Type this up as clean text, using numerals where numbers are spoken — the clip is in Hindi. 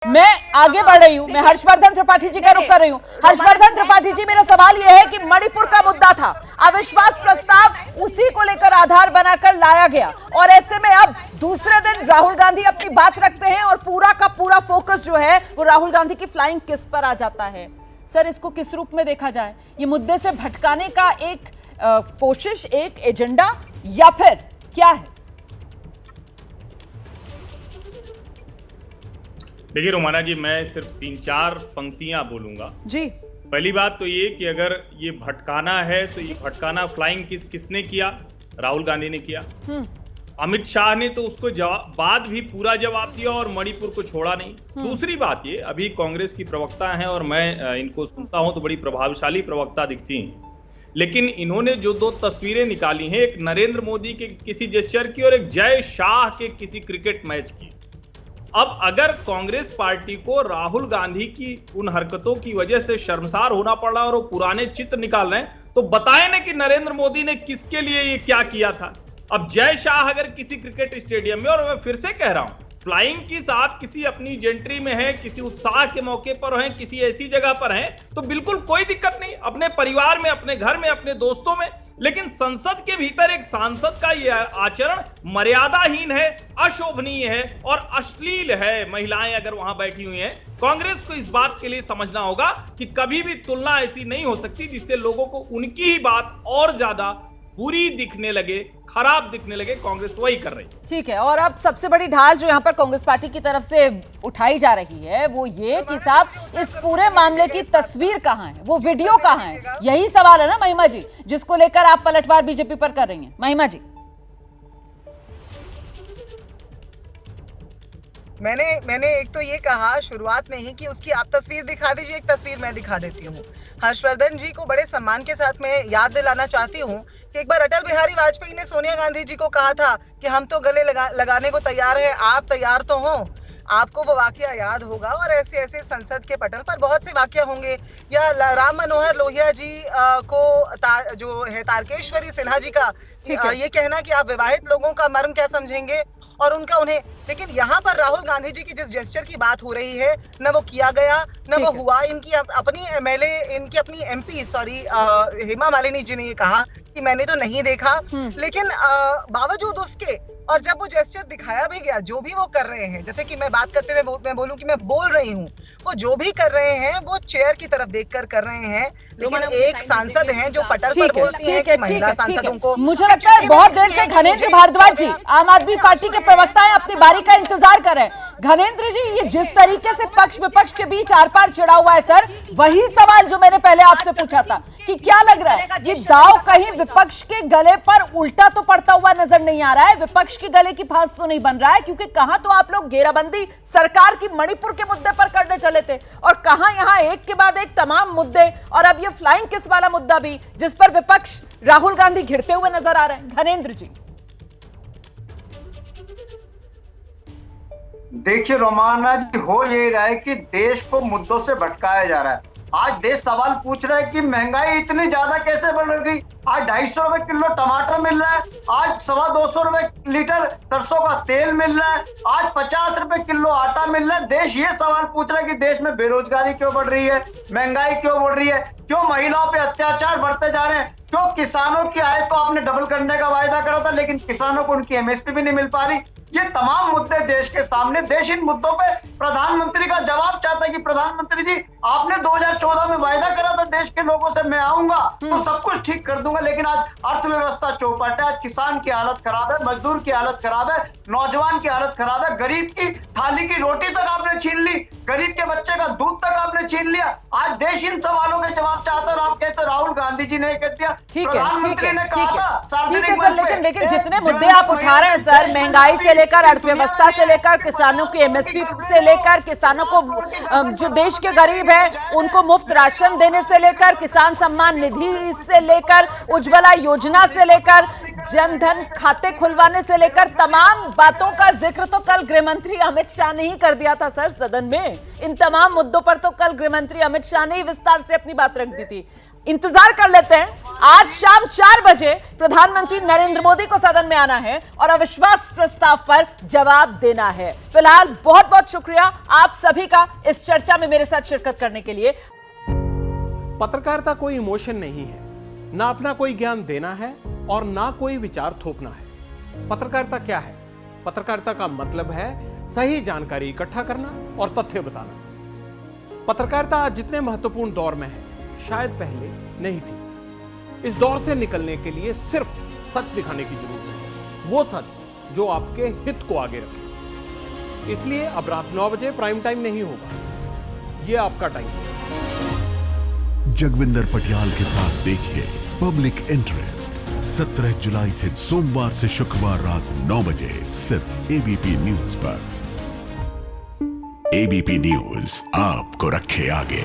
मैं आगे बढ़ रही हूं, मैं हर्षवर्धन त्रिपाठी जी का रुख कर रही हूं। हर्षवर्धन त्रिपाठी जी, मेरा सवाल यह है कि मणिपुर का मुद्दा था, अविश्वास प्रस्ताव उसी को लेकर आधार बनाकर लाया गया और ऐसे में अब दूसरे दिन राहुल गांधी अपनी बात रखते हैं और पूरा का पूरा फोकस जो है वो राहुल गांधी की फ्लाइंग किस पर आ जाता है। सर, इसको किस रूप में देखा जाए? ये मुद्दे से भटकाने का एक कोशिश, एक एजेंडा, या फिर क्या है? देखिए रोमाना जी, मैं सिर्फ 3-4 पंक्तियां बोलूंगा जी। पहली बात तो ये कि अगर ये भटकाना है तो ये भटकाना फ्लाइंग किसने किया? राहुल गांधी ने किया। अमित शाह ने तो उसको बाद भी पूरा जवाब दिया और मणिपुर को छोड़ा नहीं। दूसरी बात ये, अभी कांग्रेस की प्रवक्ता हैं और मैं इनको सुनता हूं तो बड़ी प्रभावशाली प्रवक्ता दिखती हैं, लेकिन इन्होंने जो 2 तस्वीरें निकाली हैं, एक नरेंद्र मोदी के किसी जेस्चर की और एक जय शाह के किसी क्रिकेट मैच की। अब अगर कांग्रेस पार्टी को राहुल गांधी की उन हरकतों की वजह से शर्मसार होना पड़ रहा और वो पुराने चित्र निकाल रहे हैं, तो बताएं ना कि नरेंद्र मोदी ने किसके लिए ये क्या किया था। अब जय शाह अगर किसी क्रिकेट स्टेडियम में, और मैं फिर से कह रहा हूं, फ्लाइंग किस आप किसी अपनी जेंट्री में हैं, किसी उत्साह के मौके पर हैं, किसी ऐसी जगह पर हैं, तो बिल्कुल कोई दिक्कत नहीं, अपने परिवार में, अपने घर में, अपने दोस्तों में। लेकिन संसद के भीतर एक सांसद का यह आचरण मर्यादाहीन है, अशोभनीय है और अश्लील है। महिलाएं अगर वहां बैठी हुई हैं, कांग्रेस को इस बात के लिए समझना होगा कि कभी भी तुलना ऐसी नहीं हो सकती जिससे लोगों को उनकी ही बात और ज्यादा बुरी दिखने लगे, खराब दिखने लगे। कांग्रेस वही कर रही है। ठीक है, और अब सबसे बड़ी ढाल जो यहाँ पर कांग्रेस पार्टी की तरफ से उठाई जा रही है वो ये कि साहब, इस पूरे मामले की तस्वीर कहाँ है, वो वीडियो कहाँ है? यही सवाल है ना महिमा जी, जिसको लेकर आप पलटवार बीजेपी पर कर रही हैं। महिमा जी, मैंने एक तो ये कहा शुरुआत में ही कि उसकी आप तस्वीर दिखा दीजिए, एक तस्वीर मैं दिखा देती हूँ। हर्षवर्धन जी को बड़े सम्मान के साथ मैं याद दिलाना चाहती हूँ कि एक बार अटल बिहारी वाजपेयी ने सोनिया गांधी जी को कहा था कि हम तो गले लगाने को तैयार हैं, आप तैयार तो हो। आपको वो वाकया याद होगा और ऐसे ऐसे संसद के पटल पर बहुत से वाकया होंगे। या राम मनोहर लोहिया जी को जो है तारकेश्वरी सिन्हा जी का ये कहना कि आप विवाहित लोगों का मर्म क्या समझेंगे और उनका उन्हें, लेकिन यहाँ पर राहुल गांधी जी की जिस जेस्चर की बात हो रही है, न वो किया गया न वो हुआ। इनकी अपनी एमएलए, इनकी अपनी एमपी हेमा मालिनी जी ने ये कहा कि मैंने तो नहीं देखा, लेकिन बावजूद उसके, और जब वो जेस्चर दिखाया भी गया, जो भी वो कर रहे हैं, जैसे कि मैं बात करते हुए मैं बोलूं कि मैं बोल रही हूँ, वो जो भी कर रहे हैं वो चेयर की तरफ देखकर कर रहे हैं। लेकिन एक सांसद हैं जो पटल पर बोलती हैं कि महिला सांसदों को, मुझे लगता है बहुत देर से घनेंद्र भारद्वाज जी, आम आदमी पार्टी के प्रवक्ता हैं, अपनी बारी का इंतजार कर रहे हैं। घनेंद्र जी, ये जिस तरीके से पक्ष विपक्ष के बीच आर पार छिड़ा हुआ है सर, वही सवाल जो मैंने पहले आपसे पूछा था कि क्या लग रहा है ये दांव कहीं विपक्ष के गले पर उल्टा तो पड़ता हुआ नजर नहीं आ रहा है, विपक्ष के गले की फांस तो नहीं बन रहा है? क्योंकि कहां तो आप लोग घेराबंदी सरकार की मणिपुर के मुद्दे पर करने चले थे और कहां यहां एक के बाद एक तमाम मुद्दे, और अब ये फ्लाइंग किस वाला मुद्दा भी जिस पर विपक्ष राहुल गांधी घिरते हुए नजर आ रहे हैं। घनेंद्र जी, देखिए रोमाना जी, हो ये रहा है कि देश को मुद्दों से भटकाया जा रहा है। आज देश सवाल पूछ रहा है कि महंगाई इतनी ज्यादा कैसे बढ़ गई। आज 250 रुपए किलो टमाटर मिल रहा है, आज 225 रुपए लीटर सरसों का तेल मिल रहा है, आज 50 रुपए किलो आटा मिल रहा है। देश ये सवाल पूछ रहा है कि देश में बेरोजगारी क्यों बढ़ रही है, महंगाई क्यों बढ़ रही है, क्यों महिलाओं पे अत्याचार बढ़ते जा रहे हैं, क्यों किसानों की आय तो आपने डबल करने का वायदा करा था लेकिन किसानों को उनकी एमएसपी भी नहीं मिल पा रही। ये तमाम मुद्दे देश के सामने, देश इन मुद्दों पे प्रधानमंत्री का जवाब चाहता है कि प्रधानमंत्री जी, आपने 2014 में वायदा करा था देश के लोगों से, मैं आऊंगा तो सब कुछ ठीक कर दूंगा, लेकिन आज अर्थव्यवस्था चौपट है, आज किसान की हालत खराब है, मजदूर की हालत खराब है, नौजवान की हालत खराब है, गरीब की थाली की रोटी तक आपने छीन ली, गरीब के बच्चे का दूध तक आपने छीन लिया। आज देश इन सवालों के जवाब चाहता है और आप कहते राहुल गांधी जी ने कर दिया। ठीक है सर, लेकिन जितने मुद्दे आप उठा रहे हैं सर, महंगाई से लेकर अर्थव्यवस्था से लेकर किसानों की एमएसपी से लेकर, किसानों को जो देश के गरीब हैं उनको मुफ्त राशन देने से लेकर, किसान सम्मान निधि से लेकर, उज्ज्वला योजना से लेकर, जनधन खाते खुलवाने से लेकर, तमाम बातों का जिक्र तो कल गृहमंत्री अमित शाह ने ही कर दिया था सर सदन में। इन तमाम मुद्दों पर तो कल गृहमंत्री अमित शाह ने ही विस्तार से अपनी बात रख दी थी। इंतजार कर लेते हैं। आज शाम 4 बजे प्रधानमंत्री नरेंद्र मोदी को सदन में आना है और अविश्वास प्रस्ताव पर जवाब देना है। फिलहाल बहुत बहुत शुक्रिया आप सभी का इस चर्चा में मेरे साथ शिरकत करने के लिए। पत्रकारिता कोई इमोशन नहीं है, ना अपना कोई ज्ञान देना है और ना कोई विचार थोपना है। पत्रकारिता क्या है? पत्रकारिता का मतलब है सही जानकारी इकट्ठा करना और तथ्य बताना। पत्रकारिता आज जितने महत्वपूर्ण दौर में है, शायद पहले नहीं थी। इस दौर से निकलने के लिए सिर्फ सच दिखाने की जरूरत है, वो सच जो आपके हित को आगे रखे। इसलिए अब रात 9 बजे प्राइम टाइम नहीं होगा, ये आपका टाइम है। जगविंदर पटियाल के साथ देखिए पब्लिक इंटरेस्ट 17 जुलाई से सोमवार से शुक्रवार रात 9 बजे सिर्फ एबीपी न्यूज पर। एबीपी न्यूज आपको रखे आगे।